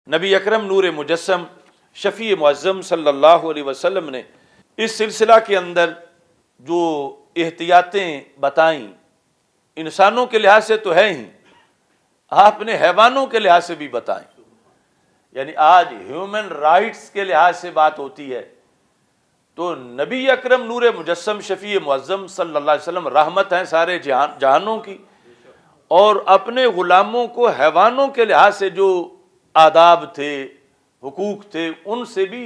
نبی اکرم نور مجسم شفیع معظم صلی اللہ علیہ وسلم نے اس سلسلہ کے اندر جو احتیاطیں بتائیں انسانوں کے لحاظ سے تو ہے ہی، آپ نے حیوانوں کے لحاظ سے بھی بتائیں۔ یعنی آج ہیومن رائٹس کے لحاظ سے بات ہوتی ہے تو نبی اکرم نور مجسم شفیع معظم صلی اللہ علیہ وسلم رحمت ہیں سارے جہانوں کی، اور اپنے غلاموں کو حیوانوں کے لحاظ سے جو آداب تھے، حقوق تھے، ان سے بھی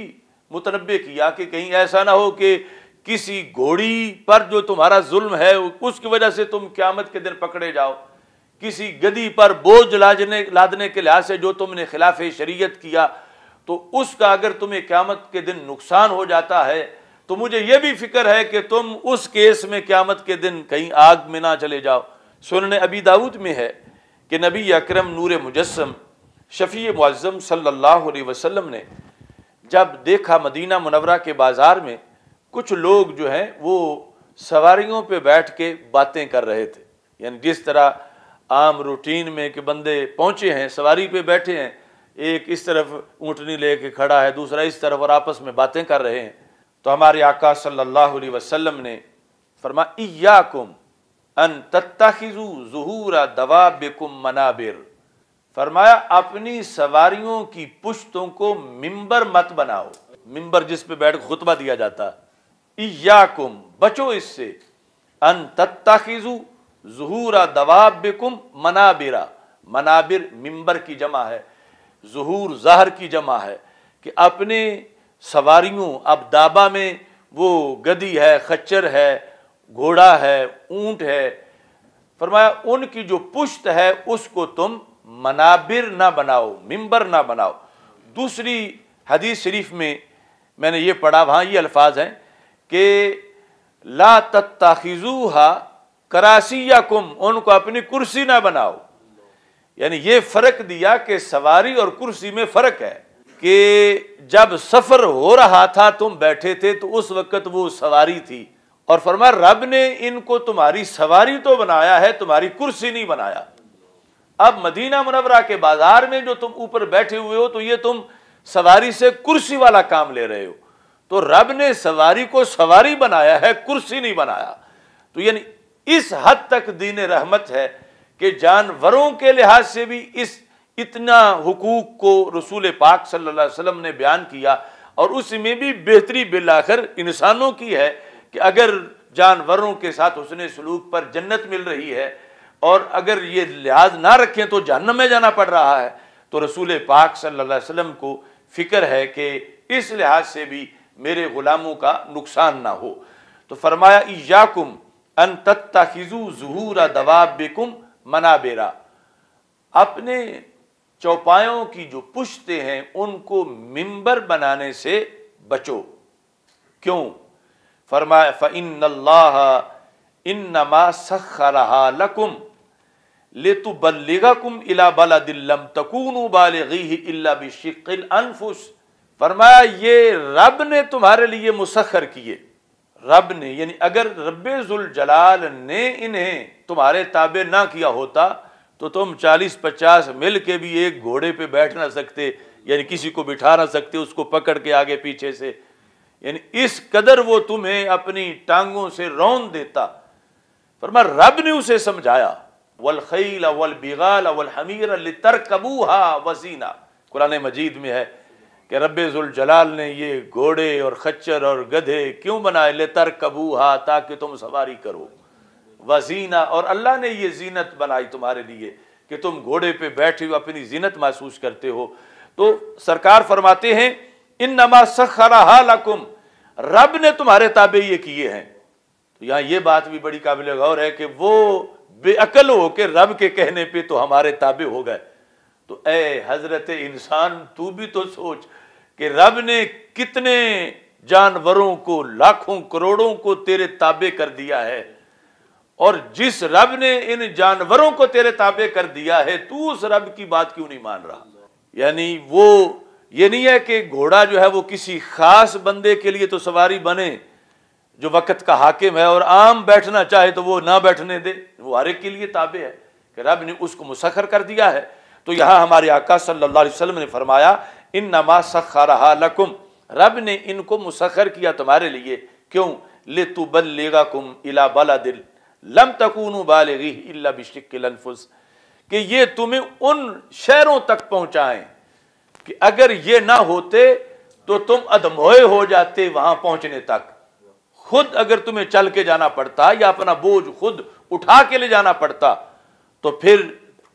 متنبع کیا کہ کہیں ایسا نہ ہو کہ کسی گھوڑی پر جو تمہارا ظلم ہے اس کی وجہ سے تم قیامت کے دن پکڑے جاؤ، کسی گدی پر بوجھ لادنے کے لحاظ سے جو تم نے خلاف شریعت کیا تو اس کا اگر تمہیں قیامت کے دن نقصان ہو جاتا ہے تو مجھے یہ بھی فکر ہے کہ تم اس کیس میں قیامت کے دن کہیں آگ میں نہ چلے جاؤ۔ سنن ابی داؤد میں ہے کہ نبی اکرم نور مجسم شفیع معظم صلی اللہ علیہ وسلم نے جب دیکھا مدینہ منورہ کے بازار میں کچھ لوگ جو ہیں وہ سواریوں پہ بیٹھ کے باتیں کر رہے تھے، یعنی جس طرح عام روٹین میں کہ بندے پہنچے ہیں سواری پہ بیٹھے ہیں، ایک اس طرف اونٹنی لے کے کھڑا ہے دوسرا اس طرف اور آپس میں باتیں کر رہے ہیں، تو ہمارے آقا صلی اللہ علیہ وسلم نے فرمایا ایاکم ان تتخذوا ظہور دوابکم منابر، فرمایا اپنی سواریوں کی پشتوں کو ممبر مت بناؤ، ممبر جس پہ بیٹھ خطبہ دیا جاتا، ایاکم بچو اس سے، ان تتخذوا ظہور دوابکم منابرا، منابر ممبر کی جمع ہے، ظہور ظاہر کی جمع ہے، کہ اپنے سواریوں، اب دابا میں وہ گدی ہے، خچر ہے، گھوڑا ہے، اونٹ ہے، فرمایا ان کی جو پشت ہے اس کو تم منابر نہ بناؤ، ممبر نہ بناؤ۔ دوسری حدیث شریف میں نے یہ پڑھا، وہاں یہ الفاظ ہیں کہ لا تتخذوها کراسیکم، ان کو اپنی کرسی نہ بناؤ، یعنی یہ فرق دیا کہ سواری اور کرسی میں فرق ہے، کہ جب سفر ہو رہا تھا تم بیٹھے تھے تو اس وقت وہ سواری تھی، اور فرمایا رب نے ان کو تمہاری سواری تو بنایا ہے، تمہاری کرسی نہیں بنایا۔ اب مدینہ منورہ کے بازار میں جو تم اوپر بیٹھے ہوئے ہو تو یہ تم سواری سے کرسی والا کام لے رہے ہو، تو رب نے سواری کو سواری بنایا ہے، کرسی نہیں بنایا۔ تو یعنی اس حد تک دین رحمت ہے کہ جانوروں کے لحاظ سے بھی اس اتنا حقوق کو رسول پاک صلی اللہ علیہ وسلم نے بیان کیا، اور اس میں بھی بہتری بالآخر انسانوں کی ہے کہ اگر جانوروں کے ساتھ حسن سلوک پر جنت مل رہی ہے اور اگر یہ لحاظ نہ رکھیں تو جہنم میں جانا پڑ رہا ہے، تو رسول پاک صلی اللہ علیہ وسلم کو فکر ہے کہ اس لحاظ سے بھی میرے غلاموں کا نقصان نہ ہو، تو فرمایا ایاکم ان تتخذوا ظہور دوابکم منابرا، اپنے چوپایوں کی جو پشتے ہیں ان کو ممبر بنانے سے بچو۔ کیوں؟ فرمایا فإن اللہ انما سخرها لکم لتبلغکم الی بلد لم تکونوا بالغیہ الا بشق الانفس، فرمایا یہ رب نے تمہارے لیے مسخر کیے، رب نے، یعنی اگر رب ذوالجلال نے انہیں تمہارے تابع نہ کیا ہوتا تو تم 40-50 مل کے بھی ایک گھوڑے پہ بیٹھ نہ سکتے، یعنی کسی کو بٹھا نہ سکتے اس کو پکڑ کے آگے پیچھے سے، یعنی اس قدر وہ تمہیں اپنی ٹانگوں سے رون دیتا۔ فرمایا رب نے اسے سمجھایا، والخیل والبغال والحمیر لترکبوها وزینہ، قرآن مجید میں ہے کہ رب ذوالجلال نے یہ گھوڑے اور خچر اور گدھے کیوں بنائے؟ لترکبوها، تاکہ تم سواری کرو، وزینہ، اور اللہ نے یہ زینت بنائی تمہارے لیے کہ تم گھوڑے پہ بیٹھے ہو اپنی زینت محسوس کرتے ہو۔ تو سرکار فرماتے ہیں انما سخرها لکم، رب نے تمہارے تابع یہ کیے ہیں۔ تو یہاں یہ بات بھی بڑی قابل غور ہے کہ وہ بے عقل ہو کہ رب کے کہنے پہ تو ہمارے تابع ہو گئے، تو اے حضرت انسان تو بھی تو سوچ کہ رب نے کتنے جانوروں کو، لاکھوں کروڑوں کو تیرے تابع کر دیا ہے، اور جس رب نے ان جانوروں کو تیرے تابع کر دیا ہے تو اس رب کی بات کیوں نہیں مان رہا؟ یعنی وہ یہ نہیں ہے کہ گھوڑا جو ہے وہ کسی خاص بندے کے لیے تو سواری بنے جو وقت کا حاکم ہے اور عام بیٹھنا چاہے تو وہ نہ بیٹھنے دے، وہ ہر ایک کے لیے تابع ہے کہ رب نے اس کو مسخر کر دیا ہے۔ تو یہاں ہمارے آقا صلی اللہ علیہ وسلم نے فرمایا انما سخرھا لکم، رب نے ان کو مسخر کیا تمہارے لیے، کیوں؟ لتبلغکم الی بلد لم تکونوا بالغیہ الا بشق الانفس، کہ یہ تمہیں ان شہروں تک پہنچائیں کہ اگر یہ نہ ہوتے تو تم ادموئے ہو جاتے وہاں پہنچنے تک۔ خود اگر تمہیں چل کے جانا پڑتا یا اپنا بوجھ خود اٹھا کے لے جانا پڑتا تو پھر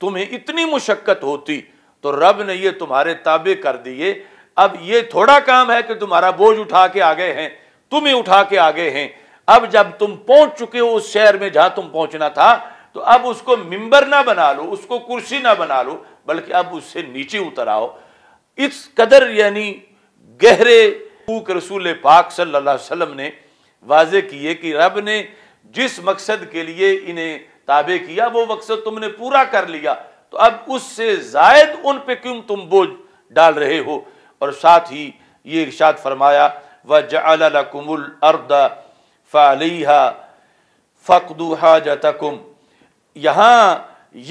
تمہیں اتنی مشقت ہوتی، تو رب نے یہ تمہارے تابع کر دیے۔ اب یہ تھوڑا کام ہے کہ تمہارا بوجھ اٹھا کے آگئے ہیں، تمہیں اٹھا کے آگئے ہیں۔ اب جب تم پہنچ چکے ہو اس شہر میں جہاں تم پہنچنا تھا، تو اب اس کو ممبر نہ بنا لو، اس کو کرسی نہ بنا لو، بلکہ اب اس سے نیچے اتر آؤ۔ اس قدر یعنی گہرے حقوق رسول پاک صلی اللہ علیہ وسلم نے واضح کیے کہ رب نے جس مقصد کے لیے انہیں تابع کیا وہ مقصد تم نے پورا کر لیا، تو اب اس سے زائد ان پہ کیوں تم بوجھ ڈال رہے ہو؟ اور ساتھ ہی یہ ارشاد فرمایا وَجَعَلَ لَكُمُ الْأَرْضَ فَعَلَيْهَا فَقْضُوا حَاجَتَكُمْ، یہاں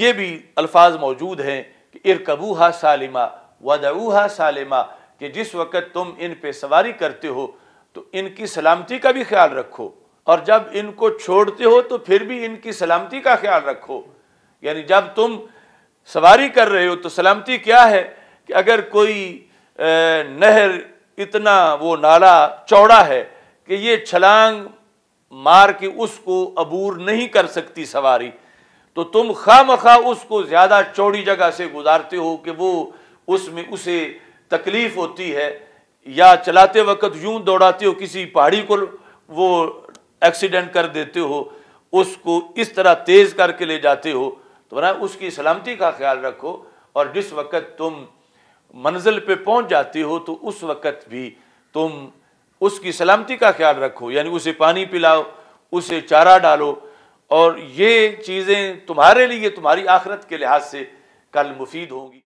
یہ بھی الفاظ موجود ہیں کہ ارکبوها سالما ودعوها سالما، کہ جس وقت تم ان پہ سواری کرتے ہو تو ان کی سلامتی کا بھی خیال رکھو، اور جب ان کو چھوڑتے ہو تو پھر بھی ان کی سلامتی کا خیال رکھو۔ یعنی جب تم سواری کر رہے ہو تو سلامتی کیا ہے کہ اگر کوئی نہر اتنا وہ نالا چوڑا ہے کہ یہ چھلانگ مار کے اس کو عبور نہیں کر سکتی سواری، تو تم خواہ مخواہ اس کو زیادہ چوڑی جگہ سے گزارتے ہو کہ وہ اس میں اسے تکلیف ہوتی ہے، یا چلاتے وقت یوں دوڑاتے ہو کسی پہاڑی کو وہ ایکسیڈنٹ کر دیتے ہو، اس کو اس طرح تیز کر کے لے جاتے ہو، تو اس کی سلامتی کا خیال رکھو۔ اور جس وقت تم منزل پہ پہنچ جاتے ہو تو اس وقت بھی تم اس کی سلامتی کا خیال رکھو، یعنی اسے پانی پلاؤ، اسے چارہ ڈالو، اور یہ چیزیں تمہارے لیے تمہاری آخرت کے لحاظ سے کل مفید ہوں گی۔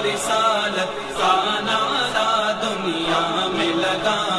رسالت کا نعرہ دنیا میں لگا